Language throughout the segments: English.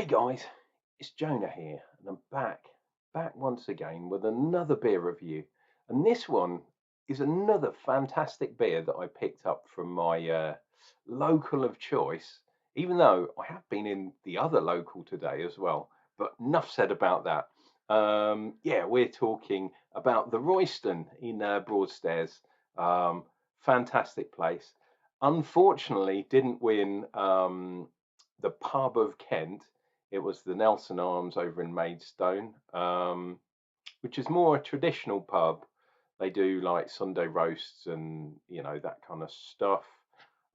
Hey guys, it's Jonah here, and I'm back once again with another beer review. And this one is another fantastic beer that I picked up from my local of choice, even though I have been in the other local today as well. But enough said about that. Yeah, we're talking about the Royston in Broadstairs. Fantastic place. Unfortunately, didn't win the Pub of Kent. It was the Nelson Arms over in Maidstone, which is more a traditional pub. They do like Sunday roasts and that kind of stuff.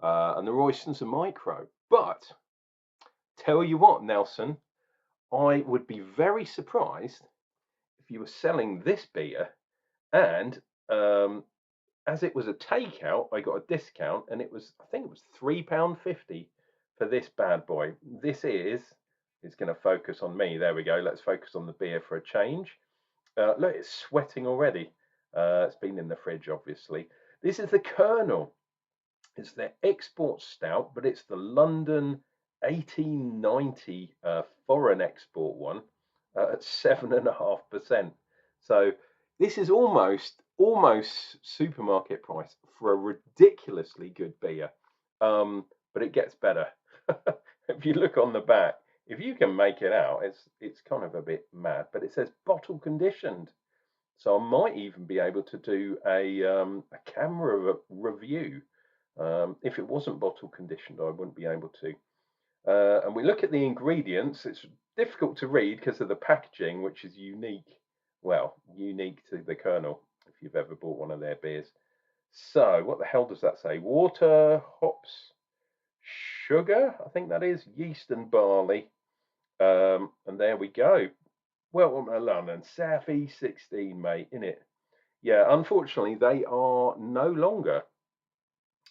And the Roystons are micro. But tell you what, Nelson, I would be very surprised if you were selling this beer and as it was a takeout, I got a discount, and I think it was £3.50 for this bad boy. It's going to focus on me. There we go. Let's focus on the beer for a change. Look, it's sweating already. It's been in the fridge, obviously. This is the Kernel. It's their export stout, but it's the London 1890 foreign export one at 7.5%. So this is almost supermarket price for a ridiculously good beer. But it gets better. If you look on the back, if you can make it out, it's kind of a bit mad, but it says bottle conditioned. So I might even be able to do a camera review. If it wasn't bottle conditioned, I wouldn't be able to. And we look at the ingredients. It's difficult to read because of the packaging, which is unique. Well, unique to the Kernel, if you've ever bought one of their beers. So, what the hell does that say? Water, hops, sugar, I think that is, yeast and barley. And there we go. Welcome to London, South East 16, mate, innit? Yeah, unfortunately, they are no longer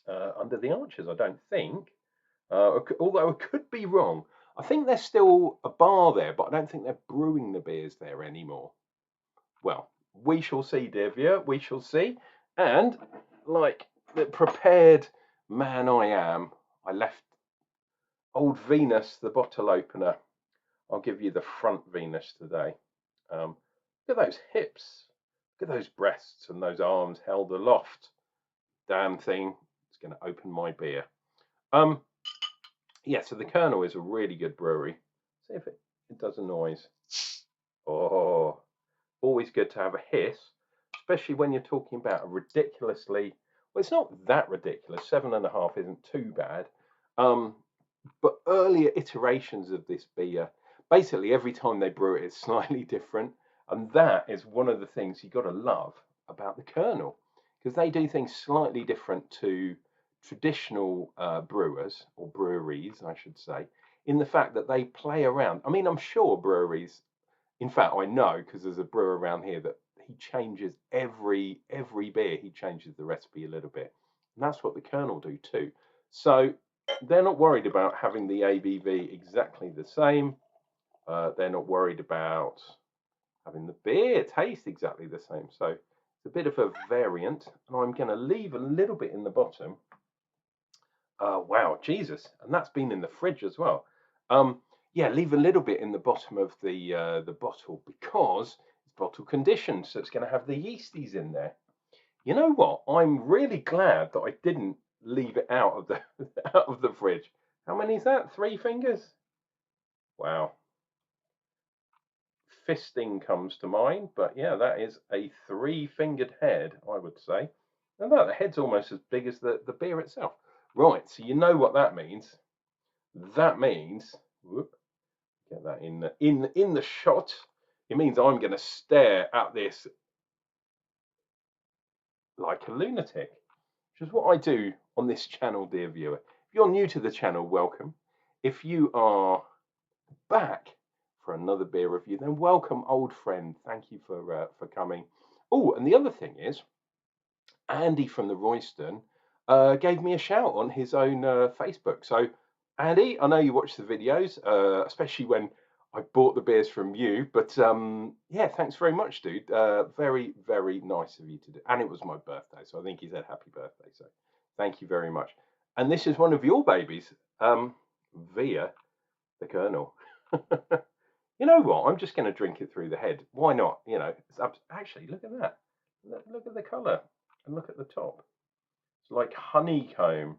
under the arches, I don't think. Although I could be wrong. I think there's still a bar there, but I don't think they're brewing the beers there anymore. Well, we shall see, dear viewer. We shall see. And like the prepared man I am, I left old Venus, the bottle opener. I'll give you the front Venus today. Look at those hips. Look at those breasts and those arms held aloft. Damn thing. It's going to open my beer. Yeah, so the Kernel is a really good brewery. See if it does a noise. Oh, always good to have a hiss, especially when you're talking about a ridiculously, well, it's not that ridiculous. 7.5 isn't too bad. But earlier iterations of this beer, basically every time they brew it, it's slightly different. And that is one of the things you got to love about the Kernel, because they do things slightly different to traditional brewers, or breweries, I should say, in the fact that they play around. I mean, I'm sure breweries, in fact, I know because there's a brewer around here that he changes every beer, he changes the recipe a little bit. And that's what the Kernel do too. So they're not worried about having the ABV exactly the same. They're not worried about having the beer taste exactly the same. So it's a bit of a variant, and I'm going to leave a little bit in the bottom. Wow, Jesus, and that's been in the fridge as well. Yeah, leave a little bit in the bottom of the bottle because it's bottle conditioned, so it's going to have the yeasties in there. You know what? I'm really glad that I didn't leave it out of the out of the fridge. How many is that? 3 fingers? Wow. Fisting comes to mind, but yeah, that is a 3-fingered head, I would say. And that the head's almost as big as the beer itself. Right, so you know what that means. That means, whoop, get that in the shot. It means I'm going to stare at this like a lunatic, which is what I do on this channel, dear viewer. If you're new to the channel, welcome. If you are back for another beer review, then welcome, old friend. Thank you for coming. Oh, and the other thing is, Andy from the Royston gave me a shout on his own Facebook. So, Andy, I know you watch the videos, especially when I bought the beers from you. But yeah, thanks very much, dude. Very, very nice of you to do. And it was my birthday, so I think he said happy birthday. So, thank you very much. And this is one of your babies via the Kernel. You know what? I'm just going to drink it through the head. Why not? You know, actually, look at that. Look at the colour and look at the top. It's like honeycomb.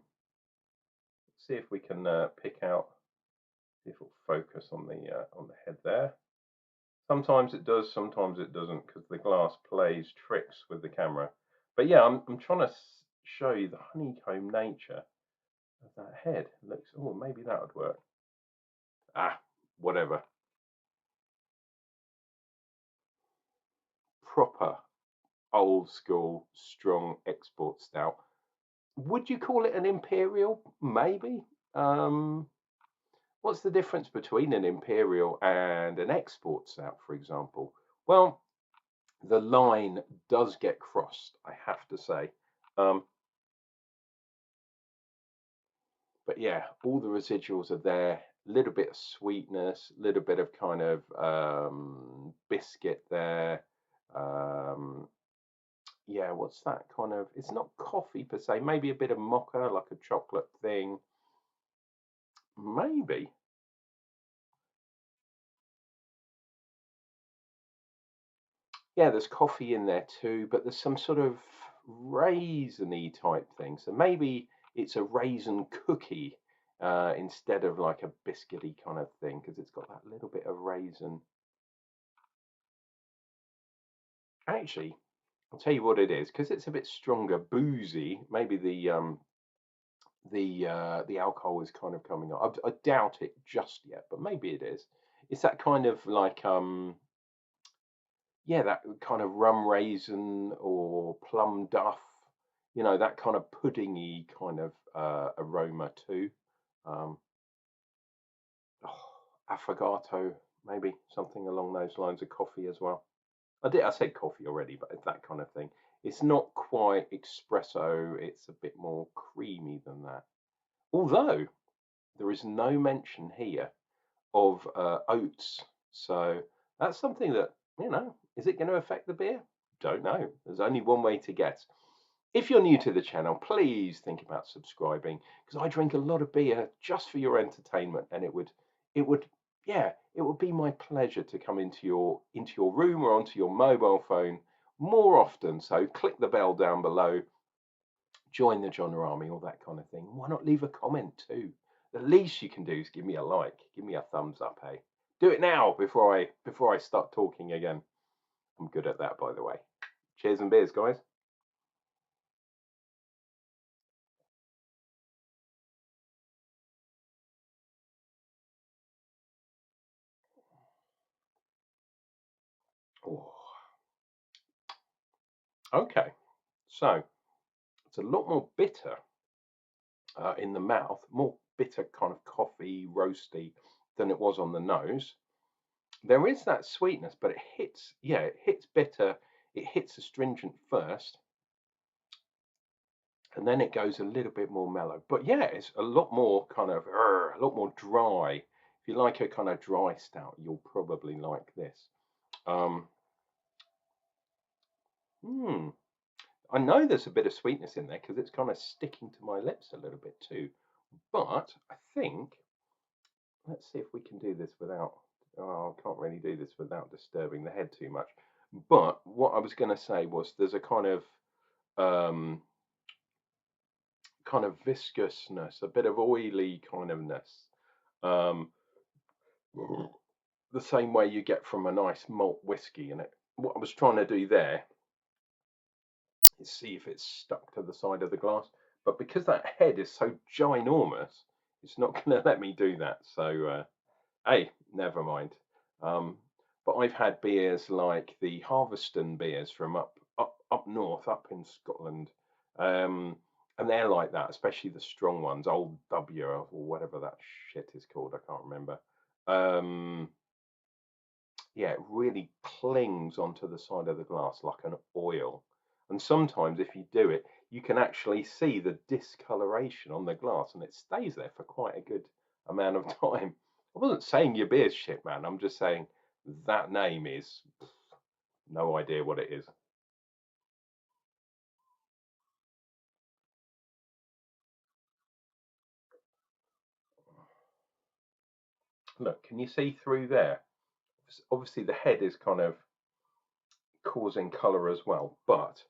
Let's see if we can pick out. See if it'll focus on the head there. Sometimes it does, sometimes it doesn't, because the glass plays tricks with the camera. But yeah, I'm trying to show you the honeycomb nature of that head. It looks, oh, maybe that would work. Ah, whatever. Proper old school strong export stout. Would you call it an imperial? Maybe. Um, what's the difference between an imperial and an export stout, for example? Well, the line does get crossed, I have to say. Um, but yeah, all the residuals are there. A little bit of sweetness, a little bit of kind of biscuit there. Um, yeah, what's that kind of? It's not coffee per se. Maybe a bit of mocha, like a chocolate thing. Maybe. Yeah, there's coffee in there too, but there's some sort of raisiny type thing. So maybe it's a raisin cookie instead of like a biscuity kind of thing because it's got that little bit of raisin. Actually, I'll tell you what it is because it's a bit stronger, boozy. Maybe the alcohol is kind of coming up. I doubt it just yet, but maybe it is. It's that kind of like yeah, that kind of rum raisin or plum duff, you know, that kind of puddingy kind of aroma too. Um, oh, affogato, maybe something along those lines of coffee as well. I said coffee already, but it's that kind of thing. It's not quite espresso. It's a bit more creamy than that. Although there is no mention here of oats. So that's something that, you know, is it going to affect the beer? Don't know. There's only one way to guess. If you're new to the channel, please think about subscribing because I drink a lot of beer just for your entertainment, and it would, yeah, it would be my pleasure to come into your room or onto your mobile phone more often. So click the bell down below, join the John Army, all that kind of thing. Why not leave a comment too? The least you can do is give me a like, give me a thumbs up, hey. Do it now before I start talking again. I'm good at that, by the way. Cheers and beers, guys. Oh, okay, so it's a lot more bitter in the mouth, more bitter kind of coffee, roasty than it was on the nose. There is that sweetness, but it hits, yeah, it hits bitter. It hits astringent first, and then it goes a little bit more mellow. But yeah, it's a lot more kind of a lot more dry. If you like a kind of dry stout, you'll probably like this. Um, hmm, I know there's a bit of sweetness in there because it's kind of sticking to my lips a little bit too. But I think let's see if we can do this without. Oh, I can't really do this without disturbing the head too much. But what I was going to say was there's a um, kind of viscousness, a bit of oily kind ofness. Um, the same way you get from a nice malt whiskey. And what I was trying to do there is see if it's stuck to the side of the glass. But because that head is so ginormous, it's not going to let me do that. So, hey, never mind. Um, but I've had beers like the Harveston beers from up north, up in Scotland. Um, and they're like that, especially the strong ones, Old W or whatever that shit is called. I can't remember. Um, yeah, it really clings onto the side of the glass like an oil. And sometimes, if you do it, you can actually see the discoloration on the glass, and it stays there for quite a good amount of time. I wasn't saying your beer's shit, man. I'm just saying that name is no idea what it is. Look, can you see through there? Obviously, the head is kind of causing colour as well, but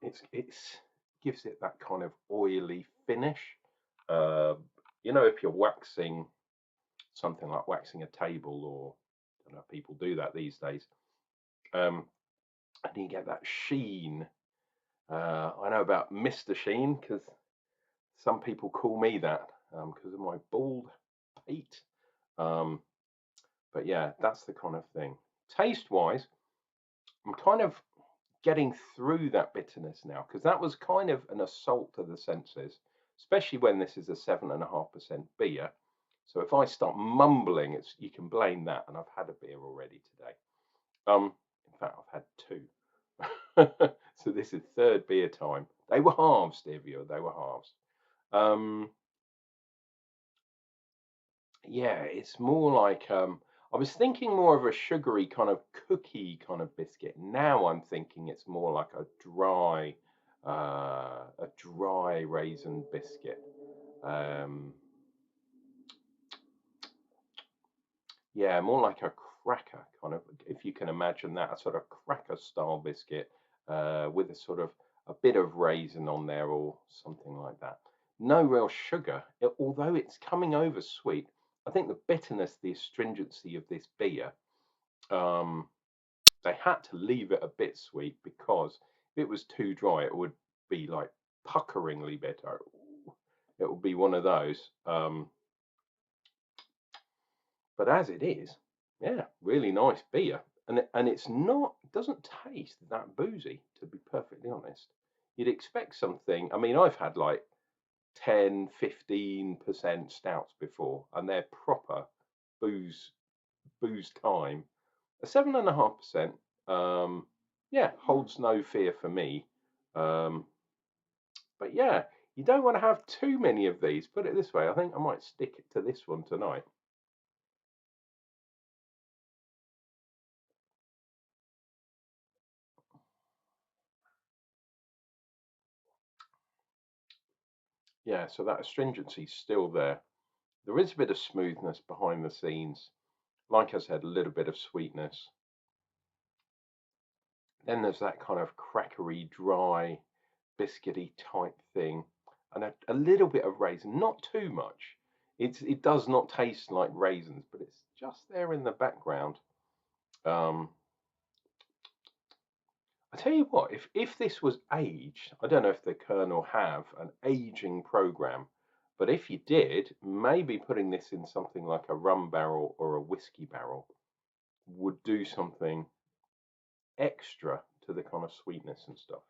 it's gives it that kind of oily finish. Uh, you know, if you're waxing something like waxing a table, or I don't know if people do that these days, and you get that sheen. I know about Mr. Sheen because some people call me that because of my bald pate. Um, but yeah, that's the kind of thing. Taste wise, I'm kind of getting through that bitterness now, because that was kind of an assault to the senses, especially when this is a 7.5% beer. So if I start mumbling, it's you can blame that. And I've had a beer already today. In fact, I've had two. So this is third beer time. They were halves, dear viewer. They were halves. Yeah, it's more like I was thinking more of a sugary kind of cookie kind of biscuit. Now I'm thinking it's more like a dry raisin biscuit. Um, yeah, more like a cracker kind of, if you can imagine that, a sort of cracker style biscuit with a sort of a bit of raisin on there or something like that. No real sugar, although it's coming over sweet. I think the bitterness, the astringency of this beer, um, they had to leave it a bit sweet, because if it was too dry, it would be like puckeringly bitter. It would be one of those. But as it is, yeah, really nice beer. And it's not, it doesn't taste that boozy, to be perfectly honest. You'd expect something. I mean, I've had like 10, 15% stouts before, and they're proper booze time. A 7.5%, yeah, holds no fear for me. Um, but yeah, you don't want to have too many of these. Put it this way, I think I might stick it to this one tonight. Yeah, so that astringency is still there. There is a bit of smoothness behind the scenes. Like I said, a little bit of sweetness. Then there's that kind of crackery, dry, biscuity type thing, and a little bit of raisin, not too much. It does not taste like raisins, but it's just there in the background. Um, I tell you what, if this was aged, I don't know if the Kernel have an aging program, but if you did, maybe putting this in something like a rum barrel or a whiskey barrel would do something extra to the kind of sweetness and stuff.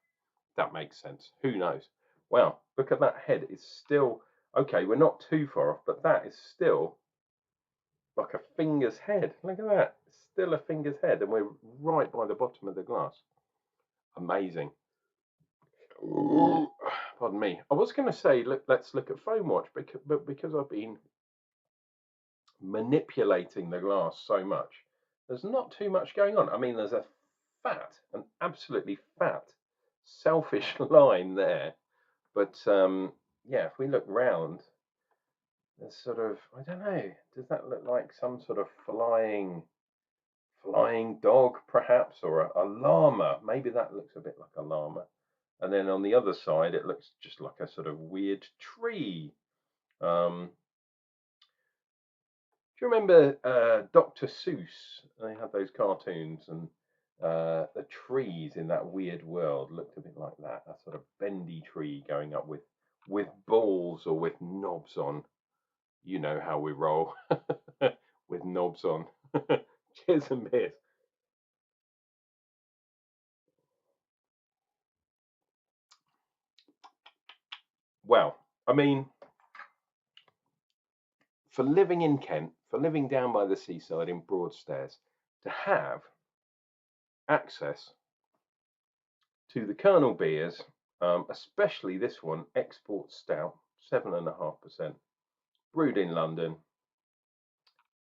That makes sense. Who knows? Wow, look at that head. It's still okay. We're not too far off, but that is still like a finger's head. Look at that. It's still a finger's head, and we're right by the bottom of the glass. Amazing. Ooh, pardon me. I was going to say, let's look at foam watch, but because I've been manipulating the glass so much, there's not too much going on. I mean, there's an absolutely fat, selfish line there. But yeah, if we look round, there's sort of, I don't know, does that look like some sort of flying dog perhaps, or a llama? Maybe that looks a bit like a llama. And then on the other side, it looks just like a sort of weird tree. Um, do you remember Dr. Seuss? They had those cartoons, and the trees in that weird world looked a bit like that. A sort of bendy tree going up with balls or with knobs on. You know how we roll with knobs on. Cheers and beers. Well, I mean, for living in Kent, for living down by the seaside in Broadstairs, to have access to the Kernel beers, especially this one, Export Stout, 7.5%, brewed in London.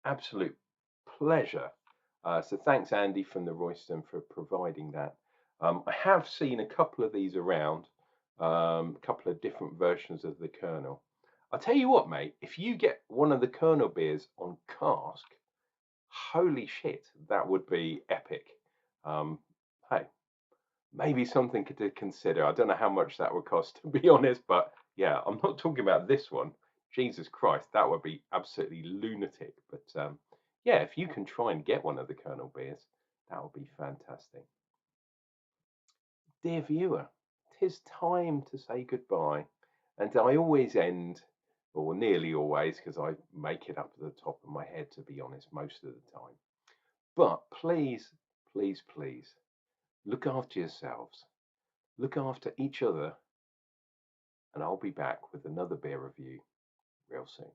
Absolute pleasure. So thanks, Andy from the Royston, for providing that. I have seen a couple of these around, a couple of different versions of the Kernel. I'll tell you what, mate, if you get one of the Kernel beers on cask, holy shit, that would be epic. Um, hey, maybe something to consider. I don't know how much that would cost, to be honest, but yeah, I'm not talking about this one. Jesus Christ, that would be absolutely lunatic. But yeah, if you can try and get one of the Kernel beers, that would be fantastic. Dear viewer, 'tis time to say goodbye, and I always end, or nearly always, because I make it up to the top of my head, to be honest, most of the time. But please, please, please, look after yourselves, look after each other, and I'll be back with another beer review real soon.